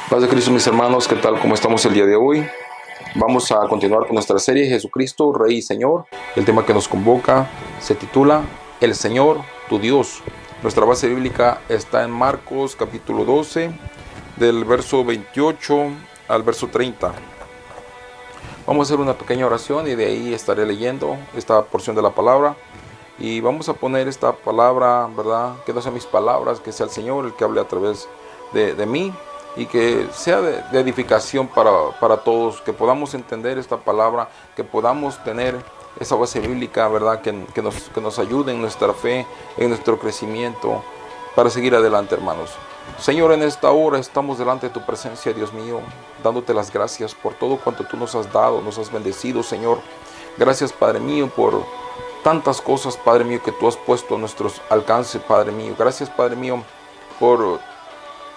Paz de Cristo, mis hermanos, ¿qué tal? ¿Cómo estamos el día de hoy? Vamos a continuar con nuestra serie Jesucristo, Rey y Señor. El tema que nos convoca se titula El Señor, tu Dios. Nuestra base bíblica está en Marcos capítulo 12, del verso 28 al verso 30. Vamos a hacer una pequeña oración y de ahí estaré leyendo esta porción de la palabra. Y vamos a poner esta palabra, ¿verdad? Que no sean mis palabras, que sea el Señor el que hable a través de mí. Y que sea de edificación para todos, que podamos entender esta palabra, que podamos tener esa base bíblica, ¿verdad? Que nos ayude en nuestra fe, en nuestro crecimiento, para seguir adelante, hermanos. Señor, en esta hora estamos delante de tu presencia, Dios mío, dándote las gracias por todo cuanto tú nos has dado, nos has bendecido, Señor. Gracias, Padre mío, por tantas cosas, Padre mío, que tú has puesto a nuestros alcances, Padre mío. Gracias, Padre mío, por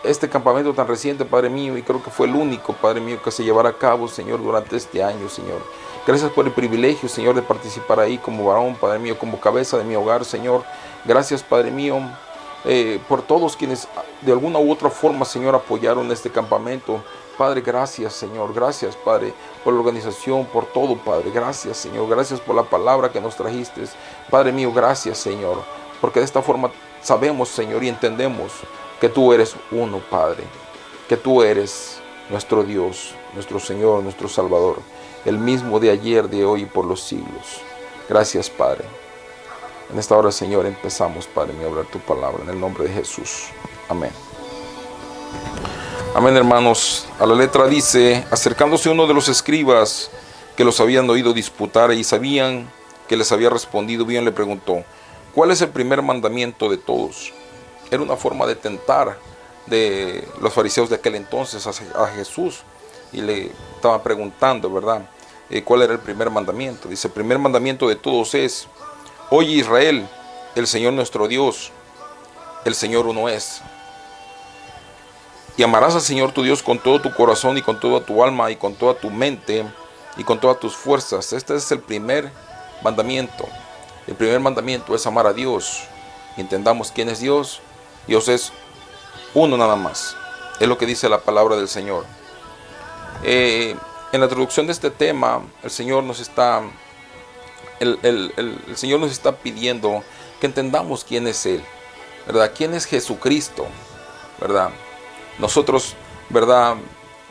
este campamento tan reciente, Padre mío, y creo que fue el único, Padre mío, que se llevará a cabo, Señor, durante este año, Señor. Gracias por el privilegio, Señor, de participar ahí como varón, Padre mío, como cabeza de mi hogar, Señor. Gracias, Padre mío, por todos quienes de alguna u otra forma, Señor, apoyaron este campamento. Padre, gracias, Señor. Gracias, Padre, por la organización, por todo, Padre. Gracias, Señor. Gracias por la palabra que nos trajiste. Padre mío, gracias, Señor. Porque de esta forma sabemos, Señor, y entendemos que tú eres uno, Padre, que tú eres nuestro Dios, nuestro Señor, nuestro Salvador, el mismo de ayer, de hoy y por los siglos. Gracias, Padre. En esta hora, Señor, empezamos, Padre mío, a hablar tu palabra, en el nombre de Jesús. Amén. Amén, hermanos. A la letra dice: acercándose uno de los escribas que los habían oído disputar y sabían que les había respondido bien, le preguntó: ¿cuál es el primer mandamiento de todos? Era una forma de tentar de los fariseos de aquel entonces a Jesús, y le estaban preguntando, ¿verdad? ¿Cuál era el primer mandamiento? Dice: el primer mandamiento de todos es: oye, Israel, el Señor nuestro Dios, el Señor uno es. Y amarás al Señor tu Dios con todo tu corazón y con toda tu alma y con toda tu mente y con todas tus fuerzas. Este es el primer mandamiento. El primer mandamiento es amar a Dios. Y entendamos quién es Dios. Dios es uno nada más. Es lo que dice la palabra del Señor. En la introducción de este tema, el Señor nos está pidiendo que entendamos quién es Él, ¿verdad? ¿Quién es Jesucristo? ¿Verdad? Nosotros, ¿verdad?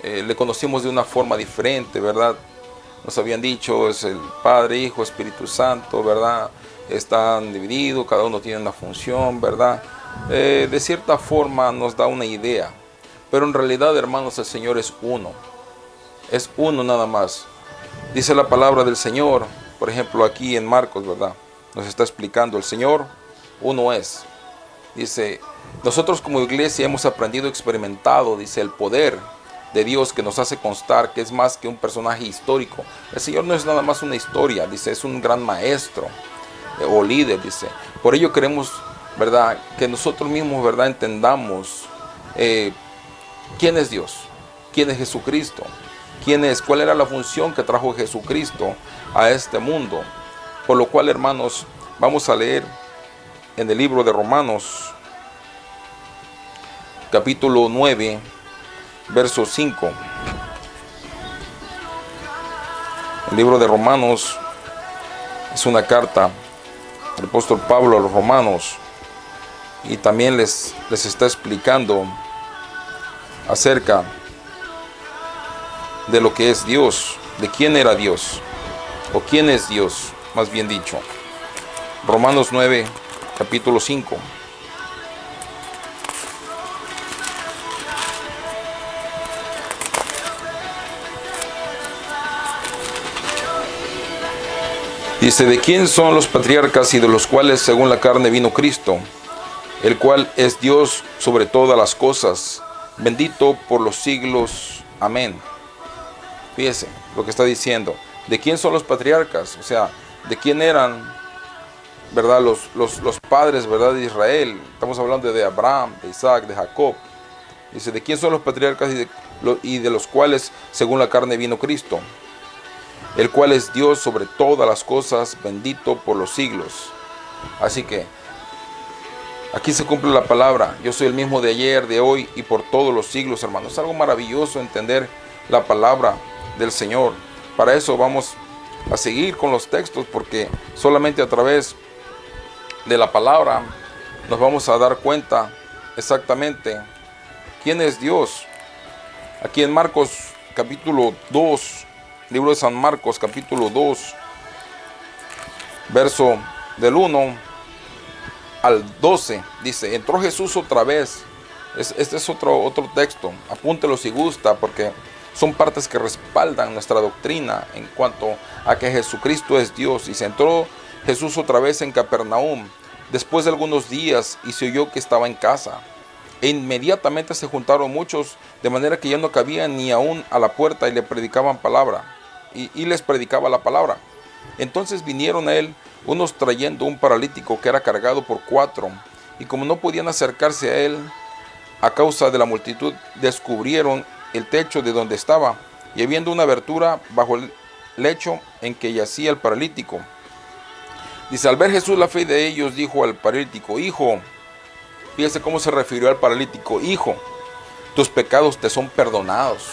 Le conocimos de una forma diferente, ¿verdad? Nos habían dicho, es el Padre, Hijo, Espíritu Santo, ¿verdad? Están divididos, cada uno tiene una función, ¿verdad? De cierta forma nos da una idea, pero en realidad, hermanos, el Señor es uno nada más. Dice la palabra del Señor, por ejemplo, aquí en Marcos, ¿verdad? Nos está explicando: el Señor uno es. Dice: nosotros como iglesia hemos aprendido, experimentado, dice, el poder de Dios que nos hace constar que es más que un personaje histórico. El Señor no es nada más una historia, dice, es un gran maestro o líder, dice. Por ello queremos, ¿verdad?, que nosotros mismos, ¿verdad?, entendamos quién es Dios, quién es Jesucristo, cuál era la función que trajo Jesucristo a este mundo. Por lo cual, hermanos, vamos a leer en el libro de Romanos, capítulo 9, verso 5. El libro de Romanos es una carta del apóstol Pablo a los romanos, y también les está explicando acerca de lo que es Dios, de quién era Dios, o quién es Dios, más bien dicho. Romanos 9, capítulo 5. Dice: ¿de quién son los patriarcas y de los cuales según la carne vino Cristo, el cual es Dios sobre todas las cosas, bendito por los siglos? Amén. Fíjese lo que está diciendo. ¿De quién son los patriarcas? O sea, ¿de quién eran, verdad, los padres, verdad, de Israel? Estamos hablando de Abraham, de Isaac, de Jacob. Dice: ¿de quién son los patriarcas y de los cuales según la carne vino Cristo? El cual es Dios sobre todas las cosas, bendito por los siglos. Así que Aquí se cumple la palabra. Yo soy el mismo de ayer, de hoy y por todos los siglos, hermanos. Es algo maravilloso entender la palabra del Señor. Para eso vamos a seguir con los textos, porque solamente a través de la palabra nos vamos a dar cuenta exactamente quién es Dios. Aquí en Marcos capítulo 2, libro de San Marcos capítulo 2, verso del 1 al 12, dice: entró Jesús otra vez. Este es otro texto, apúntelo si gusta, porque son partes que respaldan nuestra doctrina en cuanto a que Jesucristo es Dios. Y se entró Jesús otra vez en Capernaum, después de algunos días, y se oyó que estaba en casa. E inmediatamente se juntaron muchos, de manera que ya no cabían ni aún a la puerta, y le predicaban palabra, y les predicaba la palabra. Entonces vinieron a él unos trayendo un paralítico que era cargado por 4, y como no podían acercarse a él a causa de la multitud, descubrieron el techo de donde estaba, y habiendo una abertura bajo el lecho en que yacía el paralítico. Dice: al ver Jesús la fe de ellos, dijo al paralítico: hijo, fíjese cómo se refirió al paralítico: hijo, tus pecados te son perdonados.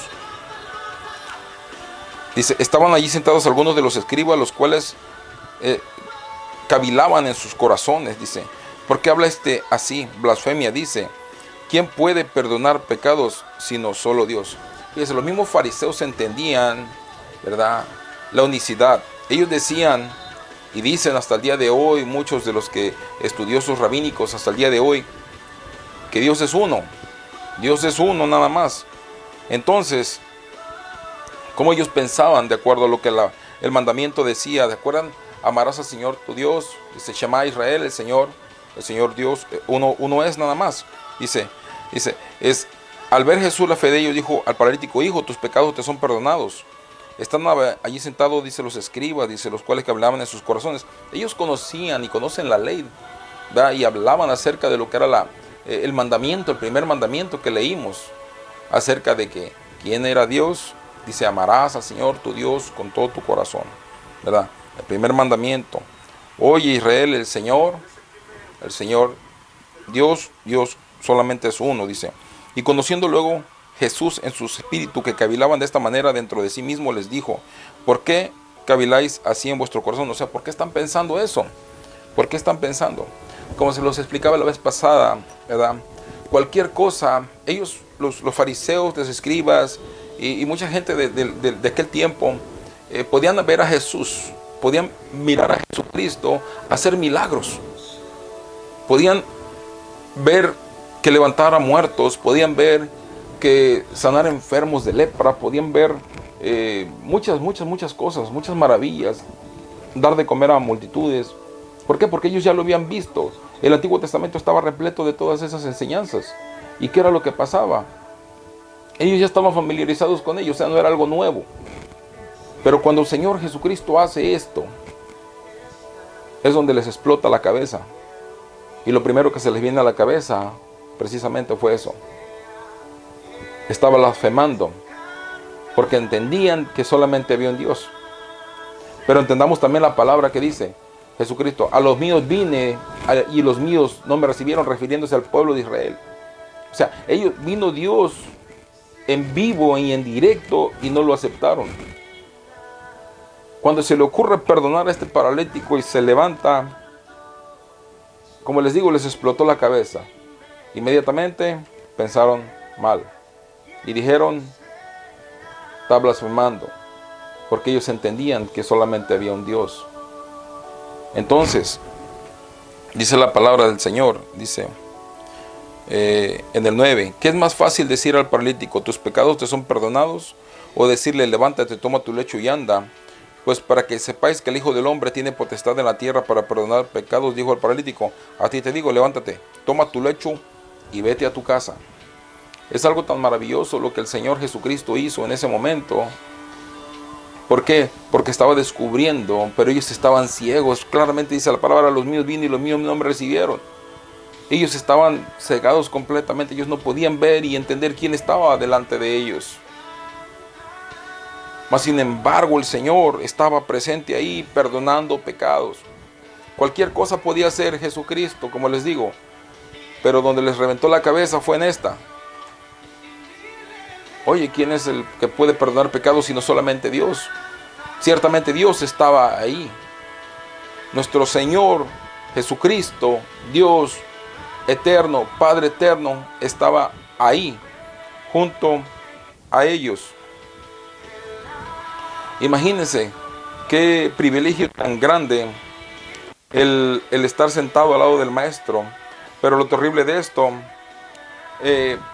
Dice: estaban allí sentados algunos de los escribas, los cuales cavilaban en sus corazones. Dice: ¿por qué habla así? Blasfemia. Dice: ¿quién puede perdonar pecados sino solo Dios? Fíjense, los mismos fariseos entendían, ¿verdad?, la unicidad. Ellos decían, y dicen hasta el día de hoy, muchos de los que estudiosos rabínicos hasta el día de hoy, que Dios es uno. Dios es uno nada más. Entonces, ¿cómo ellos pensaban de acuerdo a lo que el mandamiento decía? ¿De acuerdo? Amarás al Señor tu Dios. Dice: Shema Israel, el Señor Dios, uno es nada más. Dice, al ver Jesús la fe de ellos, dijo al paralítico: hijo, tus pecados te son perdonados. Están allí sentados, dice, los escribas, dice, los cuales que hablaban en sus corazones. Ellos conocían y conocen la ley, ¿verdad? Y hablaban acerca de lo que era el mandamiento, el primer mandamiento que leímos, acerca de que quién era Dios. Dice: amarás al Señor tu Dios con todo tu corazón, ¿verdad? El primer mandamiento. Oye Israel, el Señor Dios solamente es uno, dice. Y conociendo luego Jesús en su espíritu que cavilaban de esta manera dentro de sí mismo, les dijo: ¿por qué caviláis así en vuestro corazón? O sea, ¿por qué están pensando eso? ¿Por qué están pensando? Como se los explicaba la vez pasada, ¿verdad? Cualquier cosa, ellos, los fariseos, los escribas y mucha gente de aquel tiempo, podían ver a Jesús, podían mirar a Jesucristo hacer milagros. Podían ver que levantara muertos, podían ver que sanara enfermos de lepra, podían ver muchas cosas, muchas maravillas, dar de comer a multitudes. ¿Por qué? Porque ellos ya lo habían visto. El Antiguo Testamento estaba repleto de todas esas enseñanzas. ¿Y qué era lo que pasaba? Ellos ya estaban familiarizados con ello, o sea, no era algo nuevo. Pero cuando el Señor Jesucristo hace esto, es donde les explota la cabeza. Y lo primero que se les viene a la cabeza, precisamente fue eso. Estaba blasfemando, porque entendían que solamente había un Dios. Pero entendamos también la palabra que dice Jesucristo: a los míos vine y los míos no me recibieron, refiriéndose al pueblo de Israel. O sea, vino Dios en vivo y en directo y no lo aceptaron. Cuando se le ocurre perdonar a este paralítico y se levanta, como les digo, les explotó la cabeza. Inmediatamente pensaron mal y dijeron: está blasfemando, porque ellos entendían que solamente había un Dios. Entonces, dice la palabra del Señor, dice en el 9: ¿qué es más fácil decir al paralítico: tus pecados te son perdonados? O decirle: levántate, toma tu lecho y anda. Pues para que sepáis que el Hijo del Hombre tiene potestad en la tierra para perdonar pecados, dijo al paralítico: a ti te digo, levántate, toma tu lecho y vete a tu casa. Es algo tan maravilloso lo que el Señor Jesucristo hizo en ese momento. ¿Por qué? Porque estaba descubriendo, pero ellos estaban ciegos. Claramente dice la palabra: los míos vino y los míos no me recibieron. Ellos estaban cegados completamente. Ellos no podían ver y entender quién estaba delante de ellos. Mas sin embargo el Señor estaba presente ahí, perdonando pecados. Cualquier cosa podía hacer Jesucristo, como les digo. pero donde les reventó la cabeza fue en esta. Oye, ¿quién es el que puede perdonar pecados sino solamente Dios? Ciertamente Dios estaba ahí. Nuestro Señor Jesucristo, Dios eterno, Padre eterno, estaba ahí, junto a ellos. Imagínense qué privilegio tan grande el estar sentado al lado del Maestro. Pero lo terrible de esto,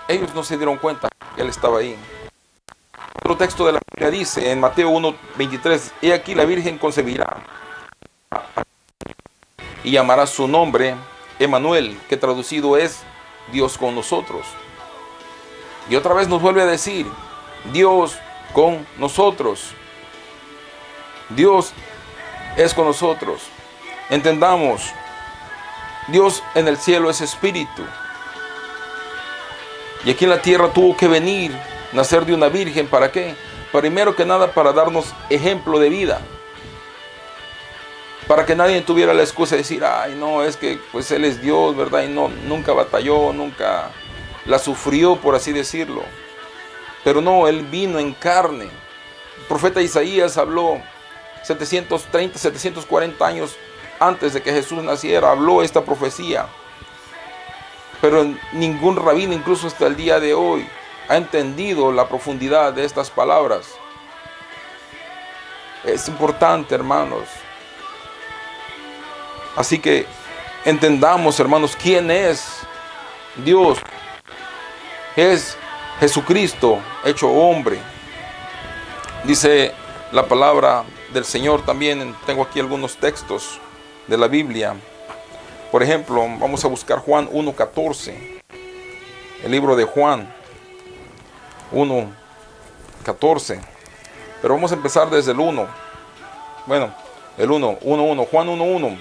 ellos no se dieron cuenta que Él estaba ahí. Otro texto de la Biblia dice en Mateo 1:23, he aquí la Virgen concebirá y llamará su nombre Emmanuel, que traducido es Dios con nosotros. Y otra vez nos vuelve a decir, Dios con nosotros. Dios es con nosotros. Entendamos, Dios en el cielo es espíritu. Y aquí en la tierra tuvo que venir, nacer de una virgen. ¿Para qué? Primero que nada para darnos ejemplo de vida. Para que nadie tuviera la excusa de decir, ay no, es que pues Él es Dios, ¿verdad? Y no, nunca batalló, nunca la sufrió, por así decirlo. Pero no, Él vino en carne. El profeta Isaías habló 730, 740 años antes de que Jesús naciera, habló esta profecía. Pero ningún rabino, incluso hasta el día de hoy, ha entendido la profundidad de estas palabras. Es importante, hermanos. Así que entendamos, hermanos, quién es Dios. Es Jesucristo hecho hombre. Dice la palabra del Señor también. Tengo aquí algunos textos de la Biblia. Por ejemplo, vamos a buscar Juan 1:14. El libro de Juan 1:14. Pero vamos a empezar desde el 1. Bueno, el 1:1. Juan 1:1.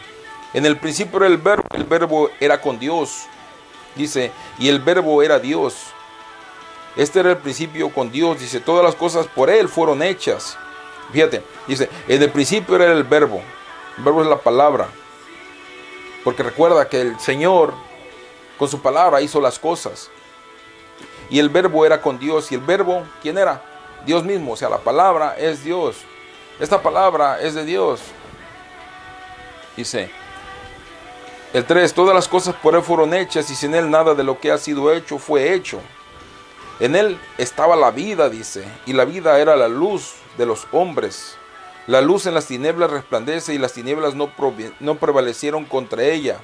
En el principio era el verbo era con Dios. Dice, y el verbo era Dios. Este era el principio con Dios. Dice, todas las cosas por Él fueron hechas. Fíjate, dice, en el principio era el verbo. El verbo es la palabra. Porque recuerda que el Señor con su palabra hizo las cosas. Y el verbo era con Dios. Y el verbo, ¿quién era? Dios mismo. O sea, la palabra es Dios. Esta palabra es de Dios. Dice el 3, todas las cosas por Él fueron hechas y sin Él nada de lo que ha sido hecho fue hecho. En Él estaba la vida, dice, y la vida era la luz de los hombres. La luz en las tinieblas resplandece y las tinieblas no prevalecieron contra ella.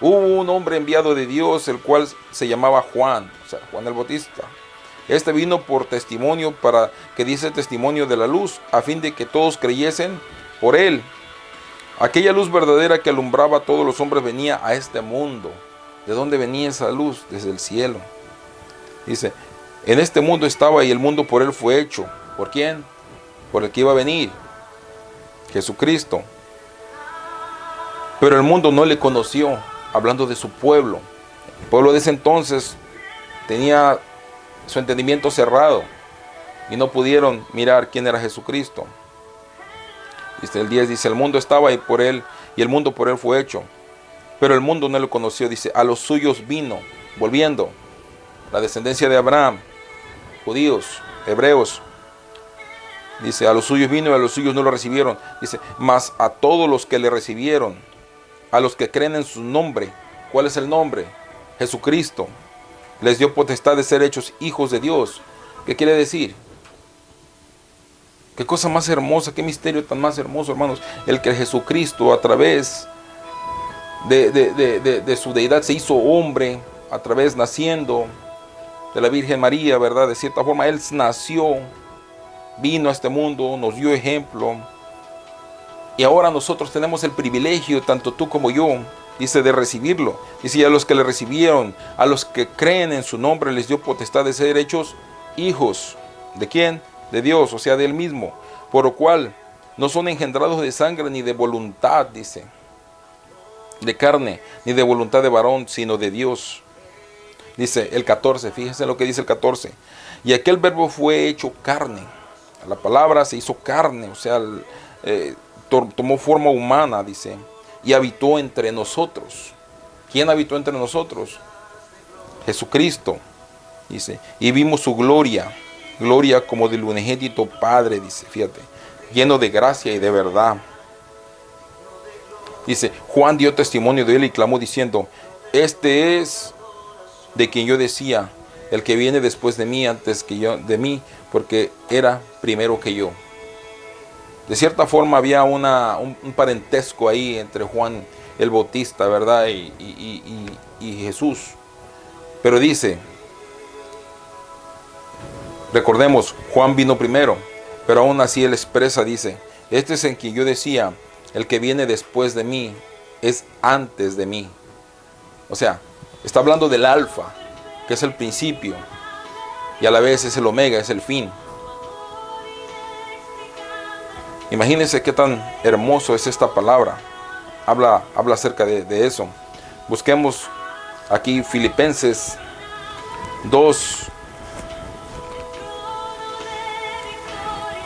Hubo un hombre enviado de Dios, el cual se llamaba Juan, o sea, Juan el Bautista. Este vino por testimonio para que diese testimonio de la luz, a fin de que todos creyesen por Él. Aquella luz verdadera que alumbraba a todos los hombres venía a este mundo. ¿De dónde venía esa luz? Desde el cielo. Dice, en este mundo estaba y el mundo por Él fue hecho. ¿Por quién? Por el que iba a venir, Jesucristo. Pero el mundo no le conoció, hablando de su pueblo. El pueblo de ese entonces tenía su entendimiento cerrado y no pudieron mirar quién era Jesucristo. Dice el 10, dice, el mundo estaba y por Él, y el mundo por Él fue hecho. Pero el mundo no lo conoció, dice, a los suyos vino, volviendo, la descendencia de Abraham, judíos, hebreos. Dice, a los suyos vino y a los suyos no lo recibieron. Dice, mas a todos los que le recibieron, a los que creen en su nombre. ¿Cuál es el nombre? Jesucristo. Les dio potestad de ser hechos hijos de Dios. ¿Qué quiere decir? Qué cosa más hermosa, qué misterio tan más hermoso, hermanos. El que Jesucristo a través de su deidad se hizo hombre, a través naciendo de la Virgen María, ¿verdad? De cierta forma Él nació, vino a este mundo, nos dio ejemplo. Y ahora nosotros tenemos el privilegio, tanto tú como yo, dice, de recibirlo. Dice, y a los que le recibieron, a los que creen en su nombre, les dio potestad de ser hechos hijos. ¿De quién? De Dios, o sea, de Él mismo. Por lo cual no son engendrados de sangre ni de voluntad, dice, de carne, ni de voluntad de varón, sino de Dios. Dice el 14, fíjense lo que dice el 14. Y aquel verbo fue hecho carne. La palabra se hizo carne, o sea, tomó forma humana, dice, y habitó entre nosotros. ¿Quién habitó entre nosotros? Jesucristo, dice, y vimos su gloria, gloria como del unigénito Padre, dice, fíjate, lleno de gracia y de verdad. Dice, Juan dio testimonio de él y clamó diciendo, este es de quien yo decía, el que viene después de mí, antes que yo, de mí, porque era primero que yo. De cierta forma había un parentesco ahí entre Juan el Bautista, ¿verdad? Y Jesús. Pero dice, recordemos, Juan vino primero, pero aún así él expresa, dice, este es en quien yo decía, el que viene después de mí es antes de mí. O sea, está hablando del alfa, que es el principio, y a la vez es el omega, es el fin. Imagínense qué tan hermoso es esta palabra. Habla acerca de eso. Busquemos aquí Filipenses 2.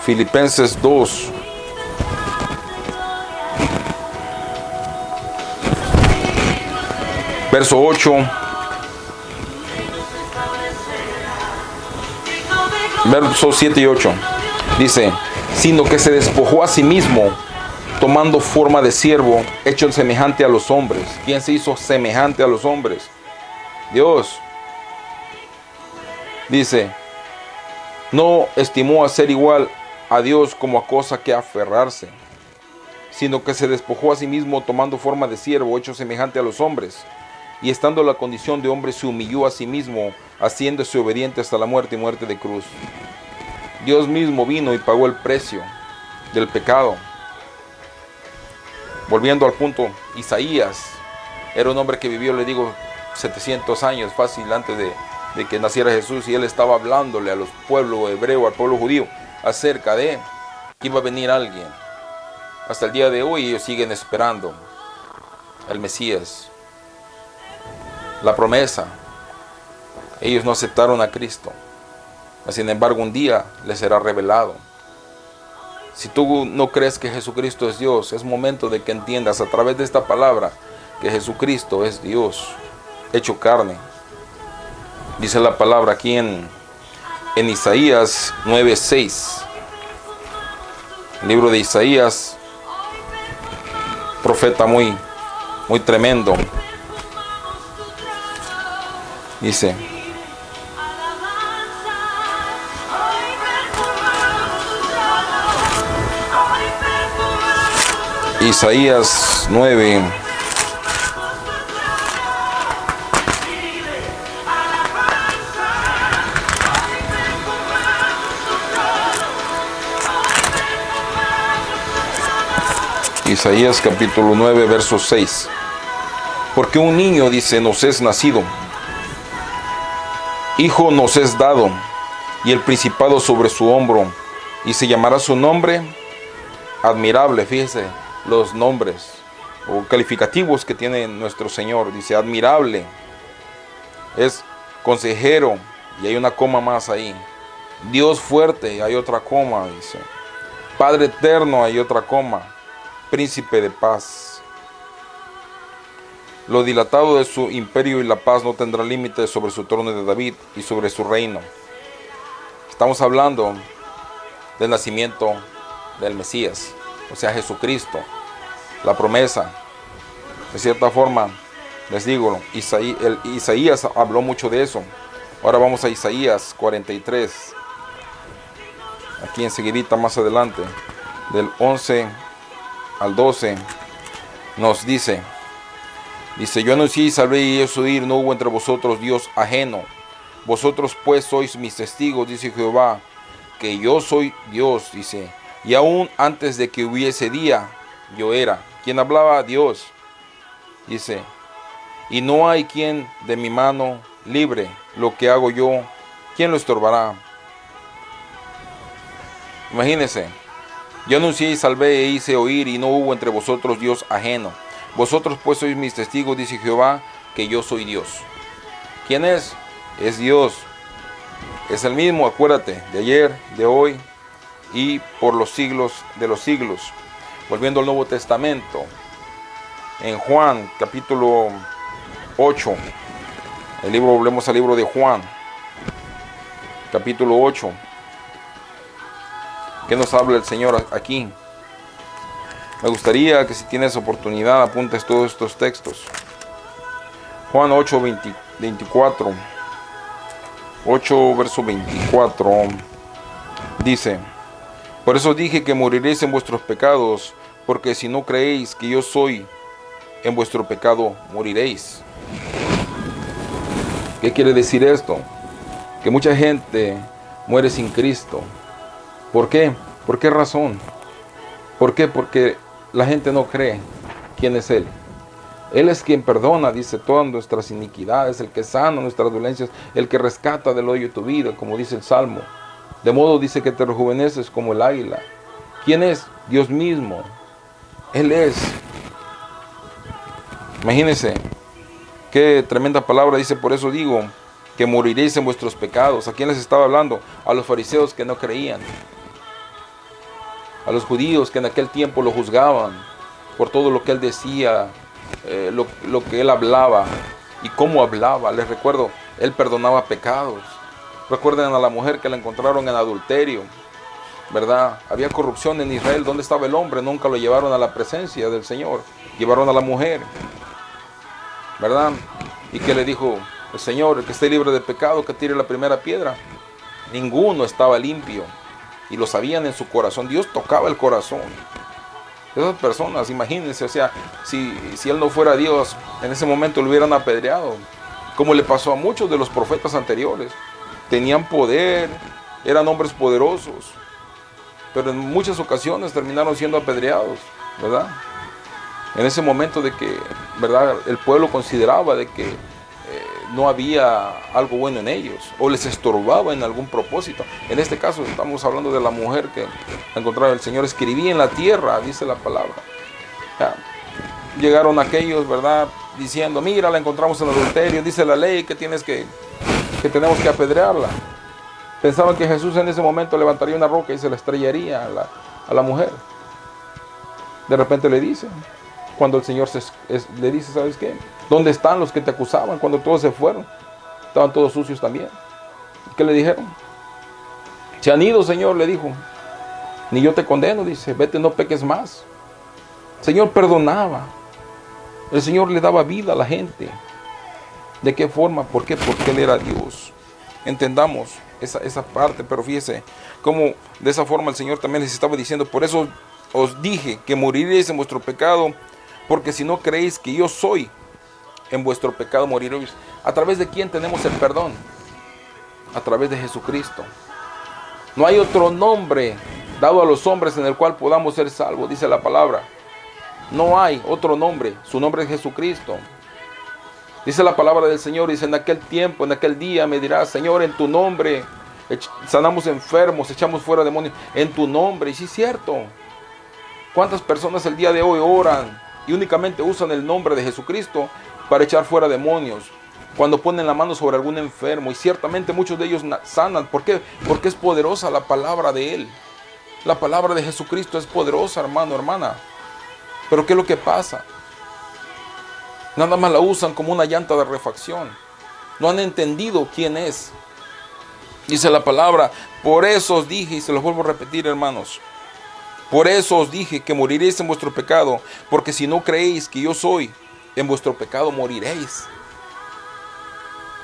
Filipenses 2. Verso 8. Versos 7 y 8. Dice, sino que se despojó a sí mismo, tomando forma de siervo, hecho semejante a los hombres. ¿Quién se hizo semejante a los hombres? Dios. Dice, no estimó a ser igual a Dios como a cosa que aferrarse, sino que se despojó a sí mismo, tomando forma de siervo, hecho semejante a los hombres. Y estando en la condición de hombre, se humilló a sí mismo, haciéndose obediente hasta la muerte y muerte de cruz. Dios mismo vino y pagó el precio del pecado. Volviendo al punto, Isaías era un hombre que vivió, le digo, 700 años fácil antes de que naciera Jesús, y él estaba hablándole a los pueblos hebreos, al pueblo judío, acerca de que iba a venir alguien. Hasta el día de hoy ellos siguen esperando al Mesías, la promesa. Ellos no aceptaron a Cristo. Sin embargo, un día les será revelado. Si tú no crees que Jesucristo es Dios, es momento de que entiendas a través de esta palabra que Jesucristo es Dios, hecho carne. Dice la palabra aquí en Isaías 9:6. Libro de Isaías, profeta muy tremendo. Dice, Isaías 9. Isaías capítulo 9, verso 6. Porque un niño, dice, nos es nacido, hijo nos es dado, y el principado sobre su hombro, y se llamará su nombre admirable. Fíjese los nombres o calificativos que tiene nuestro Señor. Dice admirable, es consejero, y hay una coma más ahí. Dios fuerte, hay otra coma, dice. Padre eterno, hay otra coma. Príncipe de paz. Lo dilatado de su imperio y la paz no tendrá límite sobre su trono de David y sobre su reino. Estamos hablando del nacimiento del Mesías, o sea, Jesucristo, la promesa. De cierta forma, les digo, Isaías habló mucho de eso. Ahora vamos a Isaías 43, aquí enseguidita más adelante, del 11 al 12, nos dice, yo anuncié y salvé y hice oír, no hubo entre vosotros Dios ajeno. Vosotros pues sois mis testigos, dice Jehová, que yo soy Dios, dice, y aún antes de que hubiese día, yo era. ¿Quién hablaba? Dios. Dice, y no hay quien de mi mano libre lo que hago yo, ¿quién lo estorbará? Imagínense, yo anuncié y salvé e hice oír, y no hubo entre vosotros Dios ajeno. Vosotros pues sois mis testigos, dice Jehová, que yo soy Dios. ¿Quién es? Es Dios. Es el mismo, acuérdate, de ayer, de hoy y por los siglos de los siglos. Volviendo al Nuevo Testamento, en Juan capítulo 8. Volvemos al libro de Juan, capítulo 8. ¿Qué nos habla el Señor aquí? Me gustaría que si tienes oportunidad apuntes todos estos textos. Juan 8, 24. 8, verso 24. Dice: por eso dije que moriréis en vuestros pecados, porque si no creéis que yo soy, en vuestro pecado moriréis. ¿Qué quiere decir esto? Que mucha gente muere sin Cristo. ¿Por qué? ¿Por qué razón? ¿Por qué? Porque la gente no cree quién es Él. Él es quien perdona, dice, todas nuestras iniquidades, el que sana nuestras dolencias, el que rescata del hoyo tu vida, como dice el Salmo. De modo dice que te rejuveneces como el águila. ¿Quién es? Dios mismo. Él es. Imagínense, qué tremenda palabra dice, por eso digo que moriréis en vuestros pecados. ¿A quién les estaba hablando? A los fariseos que no creían. A los judíos que en aquel tiempo lo juzgaban por todo lo que él decía, lo que él hablaba y cómo hablaba. Les recuerdo, él perdonaba pecados. Recuerden a la mujer que la encontraron en adulterio, ¿verdad? Había corrupción en Israel. ¿Dónde estaba el hombre? Nunca lo llevaron a la presencia del Señor. Llevaron a la mujer, ¿verdad? ¿Y qué le dijo el Señor? El que esté libre de pecado, que tire la primera piedra. Ninguno estaba limpio. Y lo sabían en su corazón. Dios tocaba el corazón de esas personas. Imagínense, o sea, si Él no fuera Dios, en ese momento lo hubieran apedreado. Como le pasó a muchos de los profetas anteriores. Tenían poder, eran hombres poderosos, pero en muchas ocasiones terminaron siendo apedreados, ¿verdad? En ese momento de que, ¿verdad?, el pueblo consideraba de que no había algo bueno en ellos, o les estorbaba en algún propósito. En este caso estamos hablando de la mujer que encontraba el Señor, escribía en la tierra, dice la palabra. Ya. Llegaron aquellos, ¿verdad?, diciendo, mira, la encontramos en adulterio, dice la ley que tenemos que apedrearla. Pensaban que Jesús en ese momento levantaría una roca y se la estrellaría a la mujer. De repente le dice, cuando el Señor le dice, ¿sabes qué? ¿Dónde están los que te acusaban cuando todos se fueron? Estaban todos sucios también. ¿Qué le dijeron? Se han ido, Señor, le dijo. Ni yo te condeno, dice, vete, no peques más. El Señor perdonaba. El Señor le daba vida a la gente. ¿De qué forma? ¿Por qué? Porque Él era Dios. Entendamos esa parte, pero fíjese cómo de esa forma el Señor también les estaba diciendo, por eso os dije que moriréis en vuestro pecado, porque si no creéis que yo soy, en vuestro pecado moriréis. ¿A través de quién tenemos el perdón? A través de Jesucristo. No hay otro nombre dado a los hombres en el cual podamos ser salvos, dice la palabra. No hay otro nombre, su nombre es Jesucristo. Dice la palabra del Señor, dice, en aquel tiempo, en aquel día me dirás, Señor, en tu nombre sanamos enfermos, echamos fuera demonios, en tu nombre. Y sí es cierto. ¿Cuántas personas el día de hoy oran y únicamente usan el nombre de Jesucristo para echar fuera demonios? Cuando ponen la mano sobre algún enfermo, y ciertamente muchos de ellos sanan. ¿Por qué? Porque es poderosa la palabra de Él. La palabra de Jesucristo es poderosa, hermano, hermana. Pero ¿qué es lo que pasa? Nada más la usan como una llanta de refacción. No han entendido quién es. Dice la palabra, por eso os dije, y se los vuelvo a repetir, hermanos. Por eso os dije que moriréis en vuestro pecado, porque si no creéis que yo soy, en vuestro pecado moriréis.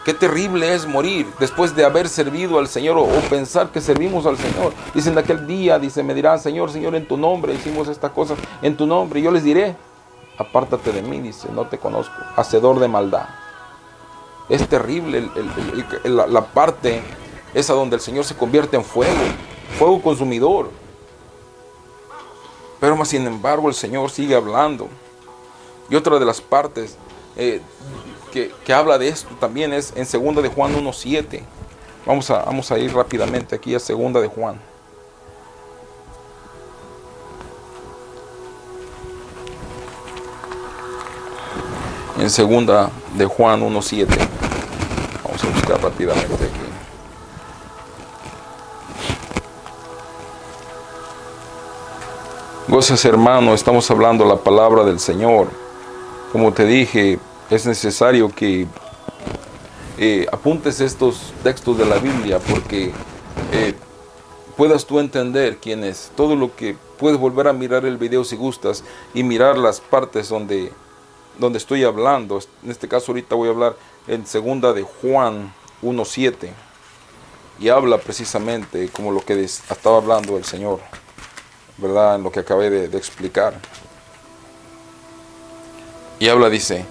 Qué terrible es morir después de haber servido al Señor o pensar que servimos al Señor. Dicen de aquel día, dice, me dirán, Señor, Señor, en tu nombre hicimos estas cosas, en tu nombre. Y yo les diré, apártate de mí, dice, no te conozco, hacedor de maldad. Es terrible la parte esa donde el Señor se convierte en fuego consumidor. Pero más sin embargo el Señor sigue hablando. Y otra de las partes que habla de esto también es en 2 de Juan 1:7. Vamos a ir rápidamente aquí a 2 de Juan. En 2 de Juan 1:7. Vamos a buscar rápidamente aquí. Goces, hermano, estamos hablando la palabra del Señor. Como te dije, es necesario que apuntes estos textos de la Biblia, porque puedas tú entender quién es. Todo lo que puedes volver a mirar el video si gustas y mirar las partes donde estoy hablando. En este caso ahorita voy a hablar en segunda de Juan 1:7 y habla precisamente como lo que estaba hablando el Señor, ¿verdad? En lo que acabé de explicar. Y habla, dice,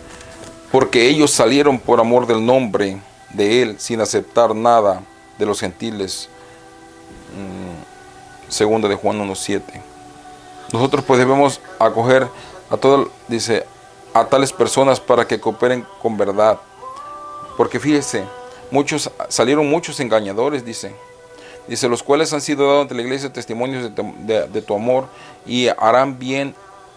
porque ellos salieron por amor del nombre de Él sin aceptar nada de los gentiles. Segunda de Juan 1:7. Nosotros pues debemos acoger a todas, dice, a tales personas para que cooperen con verdad. Porque fíjese, salieron muchos engañadores, dice, los cuales han sido dados ante la iglesia testimonios de tu amor, y harán bien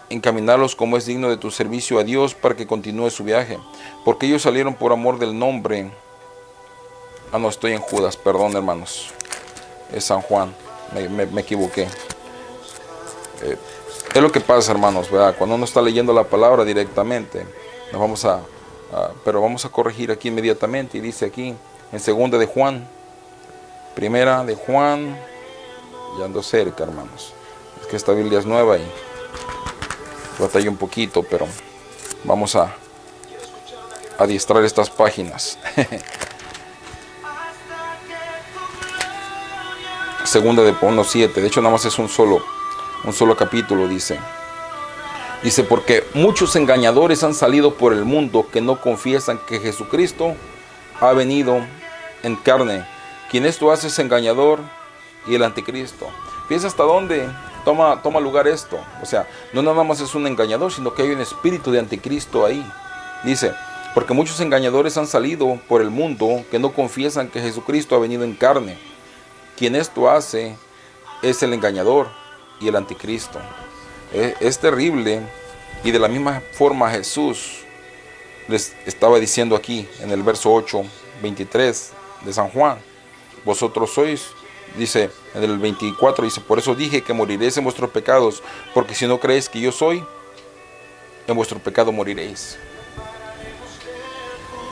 encaminarlos como es digno de tu servicio a Dios para que continúe su viaje. Porque ellos salieron por amor del nombre. No, estoy en Judas, perdón hermanos. Es San Juan, me equivoqué. Es lo que pasa, hermanos, ¿verdad? Cuando uno está leyendo la palabra directamente, pero vamos a corregir aquí inmediatamente. Y dice aquí, en segunda de Juan, primera de Juan, ya ando cerca, hermanos. Es que esta Biblia es nueva y batalla un poquito, pero vamos a adiestrar estas páginas. Segunda de 1:7, de hecho nada más es un solo capítulo, dice, porque muchos engañadores han salido por el mundo que no confiesan que Jesucristo ha venido en carne. Quien esto hace es engañador y el anticristo. Fíjense hasta dónde toma lugar esto. O sea, no nada más es un engañador, sino que hay un espíritu de anticristo ahí. Dice, porque muchos engañadores han salido por el mundo que no confiesan que Jesucristo ha venido en carne. Quien esto hace es el engañador y el anticristo. Es terrible. Y de la misma forma Jesús les estaba diciendo aquí en el verso 8:23 de San Juan, vosotros sois, dice en el 24, dice, por eso dije que moriréis en vuestros pecados, porque si no creéis que yo soy, en vuestro pecado moriréis.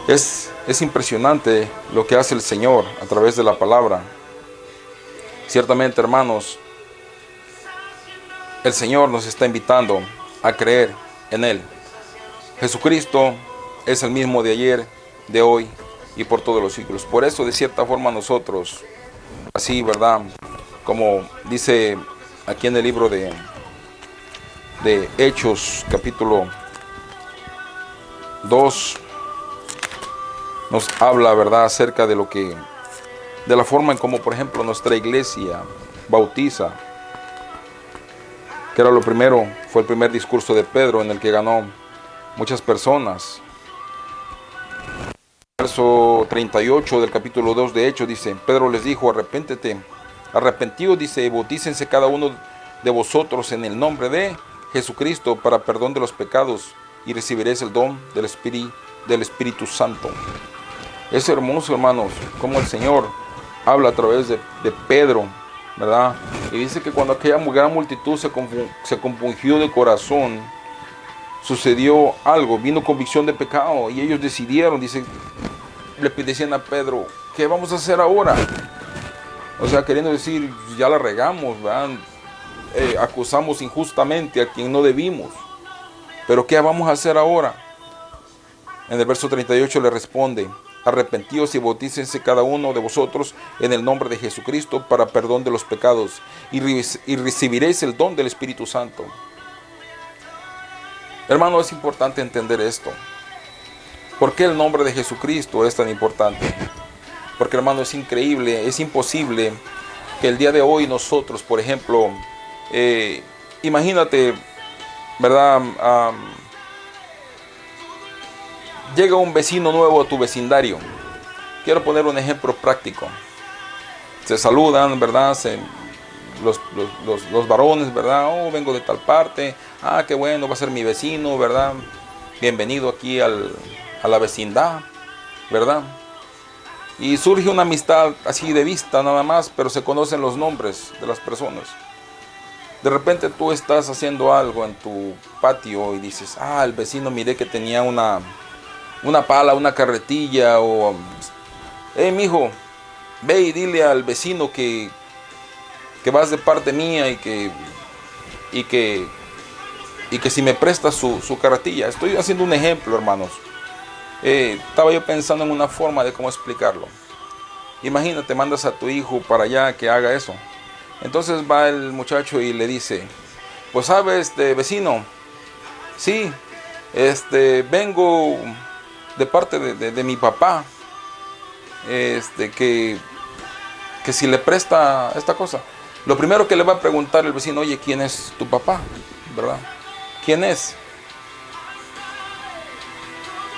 Es impresionante lo que hace el Señor a través de la palabra. Ciertamente, hermanos, el Señor nos está invitando a creer en Él. Jesucristo es el mismo de ayer, de hoy y por todos los siglos. Por eso, de cierta forma, nosotros, así, ¿verdad? Como dice aquí en el libro de Hechos, capítulo 2, nos habla, ¿verdad?, acerca de la forma en cómo, por ejemplo, nuestra iglesia bautiza, que era fue el primer discurso de Pedro en el que ganó muchas personas. Verso 38 del capítulo 2 de Hechos dice, Pedro les dijo, arrepentíos, dice, y bautícense cada uno de vosotros en el nombre de Jesucristo para perdón de los pecados, y recibiréis el don del Espíritu Santo. Es hermoso, hermanos, como el Señor habla a través de Pedro, ¿verdad? Y dice que cuando aquella gran multitud se compungió de corazón, sucedió algo, vino convicción de pecado, y ellos decidieron, dice, le decían a Pedro, ¿qué vamos a hacer ahora? O sea, queriendo decir, ya la regamos, ¿verdad? Acusamos injustamente a quien no debimos, pero ¿qué vamos a hacer ahora? En el verso 38 le responde, arrepentíos y bautícense cada uno de vosotros en el nombre de Jesucristo para perdón de los pecados, y recibiréis el don del Espíritu Santo. Hermano, es importante entender esto. ¿Por qué el nombre de Jesucristo es tan importante? Porque, hermano, es increíble, es imposible que el día de hoy nosotros, por ejemplo, imagínate, ¿verdad? Llega un vecino nuevo a tu vecindario. Quiero poner un ejemplo práctico. Se saludan, ¿verdad? Los varones, ¿verdad? Oh, vengo de tal parte. Ah, qué bueno, va a ser mi vecino, ¿verdad? Bienvenido aquí a la vecindad, ¿verdad? Y surge una amistad así de vista nada más, pero se conocen los nombres de las personas. De repente tú estás haciendo algo en tu patio y dices, el vecino miré que tenía una una pala, una carretilla, o mijo, ve y dile al vecino que vas de parte mía y que, y que si me prestas su carretilla. Estoy haciendo un ejemplo, hermanos. Estaba yo pensando en una forma de cómo explicarlo. Imagínate, mandas a tu hijo para allá que haga eso. Entonces va el muchacho y le dice, pues sabes, vecino, sí, vengo de parte de mi papá, que si le presta esta cosa. Lo primero que le va a preguntar el vecino, oye, ¿quién es tu papá? ¿Verdad? ¿Quién es?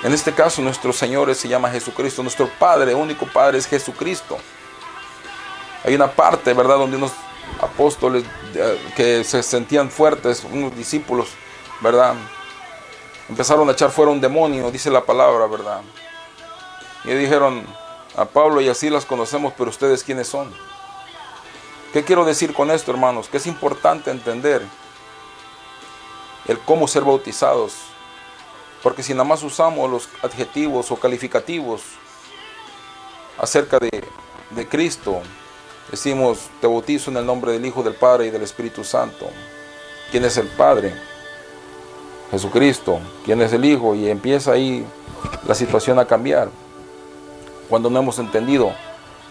En este caso, nuestro Señor se llama Jesucristo. Nuestro Padre, único Padre, es Jesucristo. Hay una parte, ¿verdad?, donde unos apóstoles que se sentían fuertes, unos discípulos, ¿verdad?, empezaron a echar fuera un demonio, dice la palabra, ¿verdad? Y dijeron a Pablo, y así las conocemos, pero ustedes, ¿quiénes son? ¿Qué quiero decir con esto, hermanos? Que es importante entender el cómo ser bautizados. Porque si nada más usamos los adjetivos o calificativos acerca de Cristo, decimos, te bautizo en el nombre del Hijo, del Padre y del Espíritu Santo. ¿Quién es el Padre? Jesucristo. ¿Quién es el Hijo? Y empieza ahí la situación a cambiar. Cuando no hemos entendido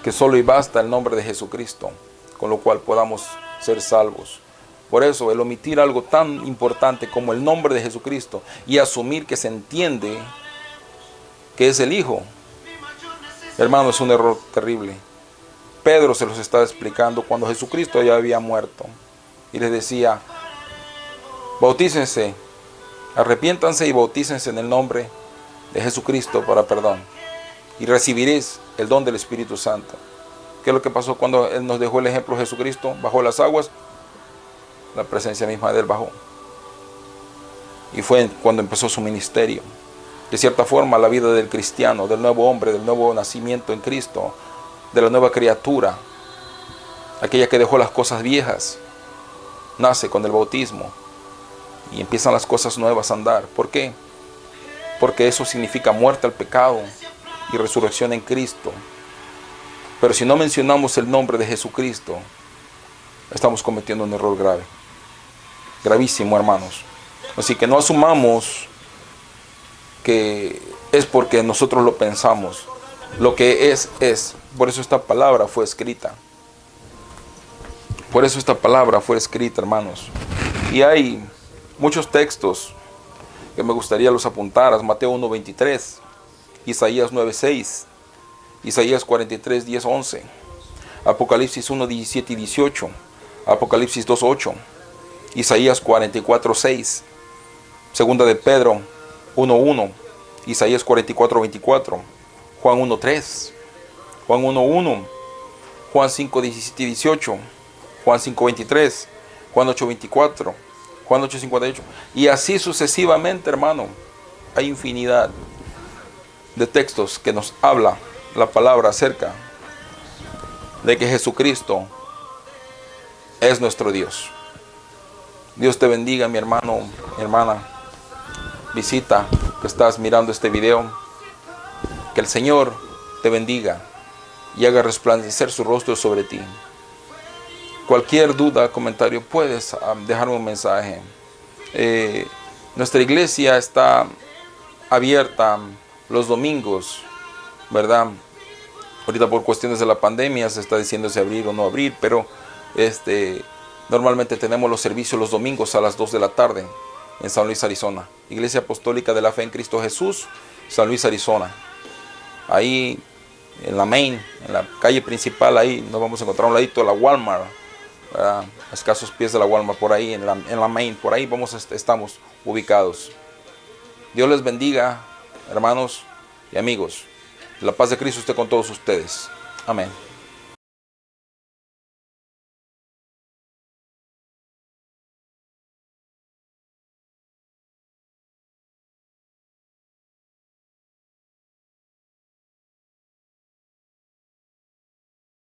que solo y basta el nombre de Jesucristo, con lo cual podamos ser salvos. Por eso, el omitir algo tan importante como el nombre de Jesucristo y asumir que se entiende que es el Hijo, hermano, es un error terrible. Pedro se los estaba explicando cuando Jesucristo ya había muerto. Y les decía, bautícense, arrepiéntanse y bautícense en el nombre de Jesucristo para perdón. Y recibiréis el don del Espíritu Santo. ¿Qué es lo que pasó cuando Él nos dejó el ejemplo de Jesucristo? Bajó las aguas. La presencia misma de Él bajó. Y fue cuando empezó su ministerio. De cierta forma, la vida del cristiano, del nuevo hombre, del nuevo nacimiento en Cristo, de la nueva criatura, aquella que dejó las cosas viejas, nace con el bautismo y empiezan las cosas nuevas a andar. ¿Por qué? Porque eso significa muerte al pecado y resurrección en Cristo. Pero si no mencionamos el nombre de Jesucristo, estamos cometiendo un error grave. Gravísimo, hermanos. Así que no asumamos que es porque nosotros lo pensamos. Lo que es. Por eso esta palabra fue escrita. Por eso esta palabra fue escrita, hermanos. Y hay muchos textos que me gustaría los apuntaras. Mateo 1:23, Isaías 9:6, Isaías 43, 10, 11, Apocalipsis 1, 17 y 18, Apocalipsis 2:8, Isaías 44, 6, Segunda de Pedro 1:1, Isaías 44, 24, Juan 1:3, Juan 1:1, Juan 5, 17 y 18, Juan 5, 23, Juan 8, 24, Juan 8, 58, y así sucesivamente, hermano. Hay infinidad de textos que nos habla la palabra acerca de que Jesucristo es nuestro Dios. Dios te bendiga, mi hermano, mi hermana. Visita que estás mirando este video. Que el Señor te bendiga y haga resplandecer su rostro sobre ti. Cualquier duda, comentario, puedes dejarme un mensaje. Nuestra iglesia está abierta los domingos, ¿verdad? Ahorita por cuestiones de la pandemia se está diciendo si abrir o no abrir, pero normalmente tenemos los servicios los domingos a las 2 de la tarde en San Luis, Arizona. Iglesia Apostólica de la Fe en Cristo Jesús, San Luis, Arizona. Ahí en la Main, en la calle principal, ahí nos vamos a encontrar a un ladito de la Walmart, a escasos pies de la Walmart, por ahí en la Main, por ahí estamos ubicados. Dios les bendiga, hermanos y amigos. La paz de Cristo esté con todos ustedes. Amén.